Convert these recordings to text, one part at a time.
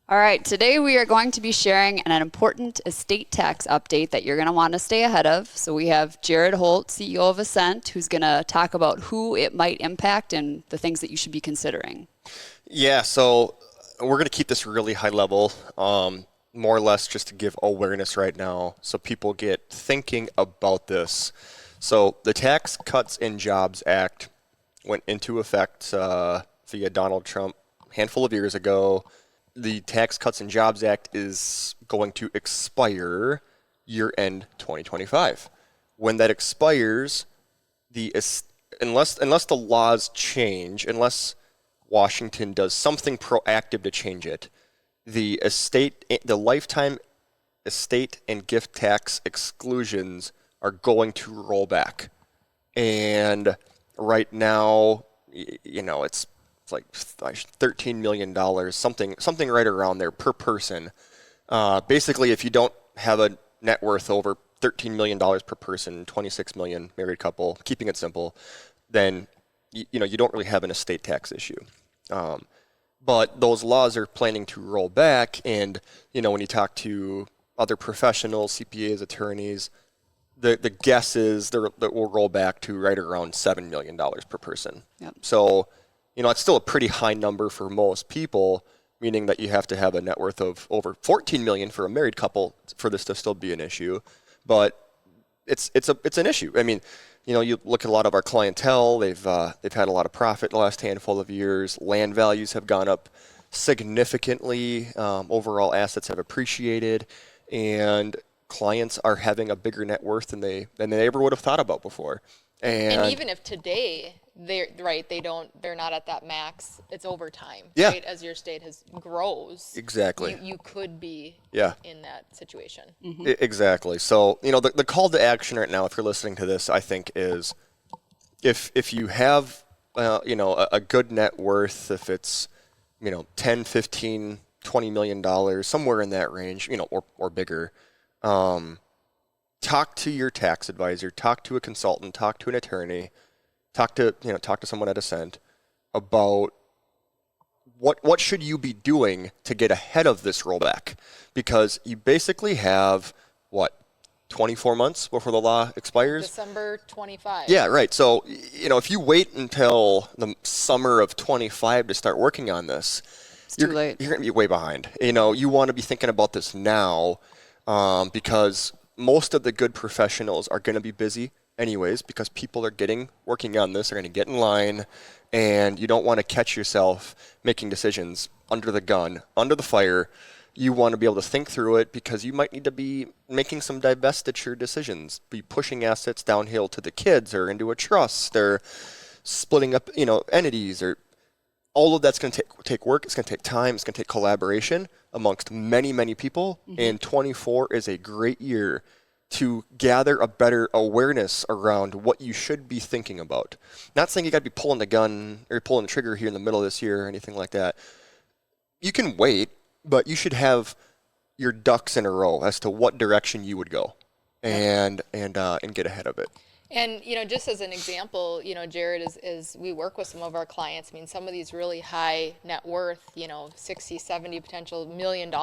All right, today we are going to be sharing an important estate tax update that you're going to want to stay ahead of. So we have Jared Holt, CEO of Ascent, who's going to talk about who it might impact and the things that you should be considering. Yeah, so we're going to keep this really high level, more or less just to give awareness right now so people get thinking about this. So the Tax Cuts and Jobs Act went into effect via Donald Trump a handful of years ago. The Tax Cuts and Jobs Act is going to expire year-end 2025. When that expires, unless the laws change, unless Washington does something proactive to change it, the lifetime estate and gift tax exclusions are going to roll back. And right now, it's like $13 million, something right around there per person. Basically, if you don't have a net worth over $13 million per person, 26 million married couple, keeping it simple, then you don't really have an estate tax issue. But those laws are planning to roll back, and when you talk to other professionals, CPAs, attorneys, the guess is that will roll back to right around $7 million per person. Yep. So it's still a pretty high number for most people, meaning that you have to have a net worth of over 14 million for a married couple for this to still be an issue. But it's an issue. I mean, you look at a lot of our clientele, they've had a lot of profit the last handful of years. Land values have gone up significantly. Overall assets have appreciated, and clients are having a bigger net worth than they ever would have thought about before. And even if today they're not at that max, it's over time. Yeah. Right? As your state grows. Exactly. You could be in that situation. Mm-hmm. Exactly. So, the call to action right now, if you're listening to this, I think is if you have, a good net worth, if it's, 10, 15, $20 million, somewhere in that range, or bigger, talk to your tax advisor, talk to a consultant, talk to an attorney, talk to someone at Ascent about what should you be doing to get ahead of this rollback, because you basically have 24 months before the law expires. December 25. Yeah, right. So if you wait until the summer of 25 to start working on this, Too late. You're going to be way behind. You want to be thinking about this now, because most of the good professionals are going to be busy anyways, because people are working on this, are going to get in line, and you don't want to catch yourself making decisions under the gun, under the fire. You want to be able to think through it, because you might need to be making some divestiture decisions, be pushing assets downhill to the kids or into a trust, or splitting up, entities, or all of that's going to take work. It's going to take time. It's going to take collaboration amongst many, many people. Mm-hmm. And 24 is a great year to gather a better awareness around what you should be thinking about. Not saying you got to be pulling the gun or pulling the trigger here in the middle of this year or anything like that. You can wait, but you should have your ducks in a row as to what direction you would go, and get ahead of it. And, just as an example, Jared, is we work with some of our clients. I mean, some of these really high net worth, 60, 70 potential $1 million,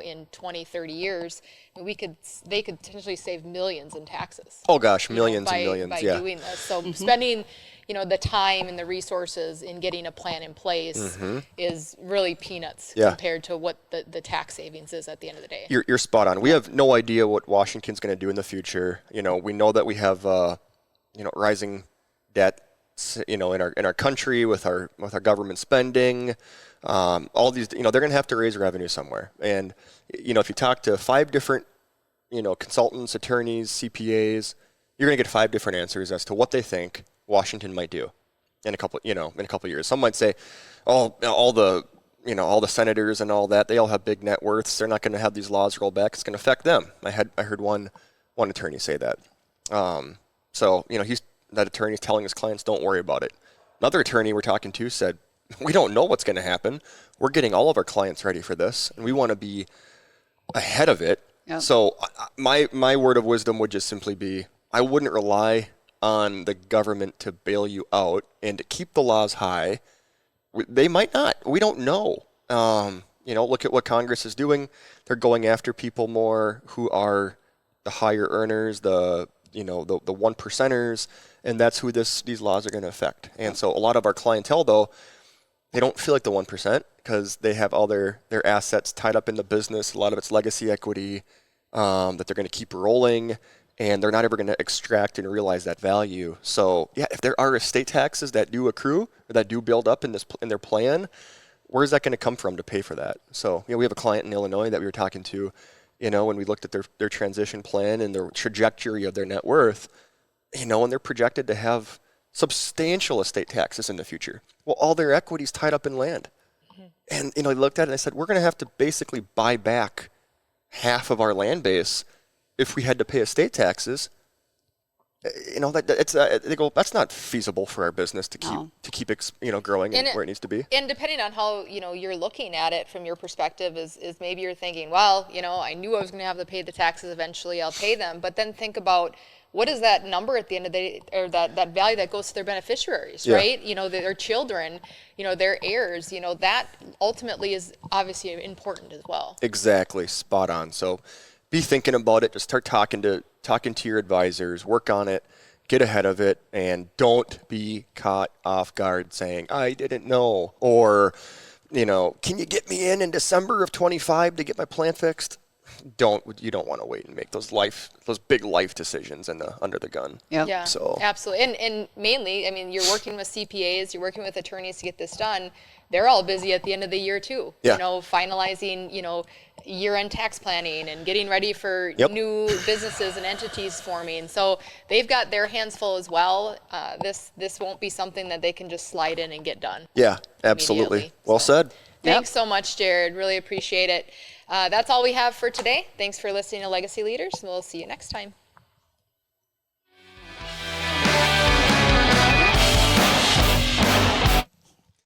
in 20, 30 years, they could potentially save millions in taxes. Oh gosh, millions and millions, by yeah. doing this. So spending, the time and the resources in getting a plan in place is really peanuts compared to what the tax savings is at the end of the day. You're spot on. We have no idea what Washington's going to do in the future. We know that we have rising debt, in our country with our government spending. All these, they're going to have to raise revenue somewhere. And if you talk to 5 different, consultants, attorneys, CPAs, you're going to get 5 different answers as to what they think Washington might do in a couple of years. Some might say, all the senators and all that, they all have big net worths. They're not going to have these laws roll back. It's going to affect them. I heard one attorney say that. So that attorney's telling his clients, don't worry about it. Another attorney we're talking to said, we don't know what's going to happen. We're getting all of our clients ready for this, and we want to be ahead of it. Yep. So my word of wisdom would just simply be, I wouldn't rely on the government to bail you out and to keep the laws high. They might not. We don't know. Look at what Congress is doing. They're going after people more who are the higher earners, the one percenters, and that's who these laws are going to affect. And so a lot of our clientele, though, they don't feel like the 1% because they have all their assets tied up in the business. A lot of it's legacy equity that they're going to keep rolling, and they're not ever going to extract and realize that value. So yeah, if there are estate taxes that do accrue or that do build up in their plan, where's that going to come from to pay for that? So we have a client in Illinois that we were talking to, when we looked at their transition plan and their trajectory of their net worth, and they're projected to have substantial estate taxes in the future. Well, all their equity's tied up in land. And, I looked at it and I said, we're going to have to basically buy back half of our land base if we had to pay estate taxes. They go, that's not feasible for our business to keep growing and where it needs to be. And depending on how, you're looking at it from your perspective is maybe you're thinking, well, I knew I was going to have to pay the taxes eventually, I'll pay them. But then think about, what is that number at the end of the day, or that value that goes to their beneficiaries, right? Their children, their heirs, that ultimately is obviously important as well. Exactly, spot on. So be thinking about it. Just start talking to your advisors, work on it, get ahead of it, and don't be caught off guard saying, I didn't know, or, can you get me in December of 25 to get my plan fixed? You don't want to wait and make those big life decisions under the gun. Yep. Yeah, so absolutely. And mainly, you're working with CPAs, you're working with attorneys to get this done. They're all busy at the end of the year too. Yeah. Finalizing, year-end tax planning and getting ready for new businesses and entities forming. So they've got their hands full as well. This won't be something that they can just slide in and get done. Yeah, absolutely. Well said. Thanks so much, Jared. Really appreciate it. That's all we have for today. Thanks for listening to Legacy Leaders. We'll see you next time.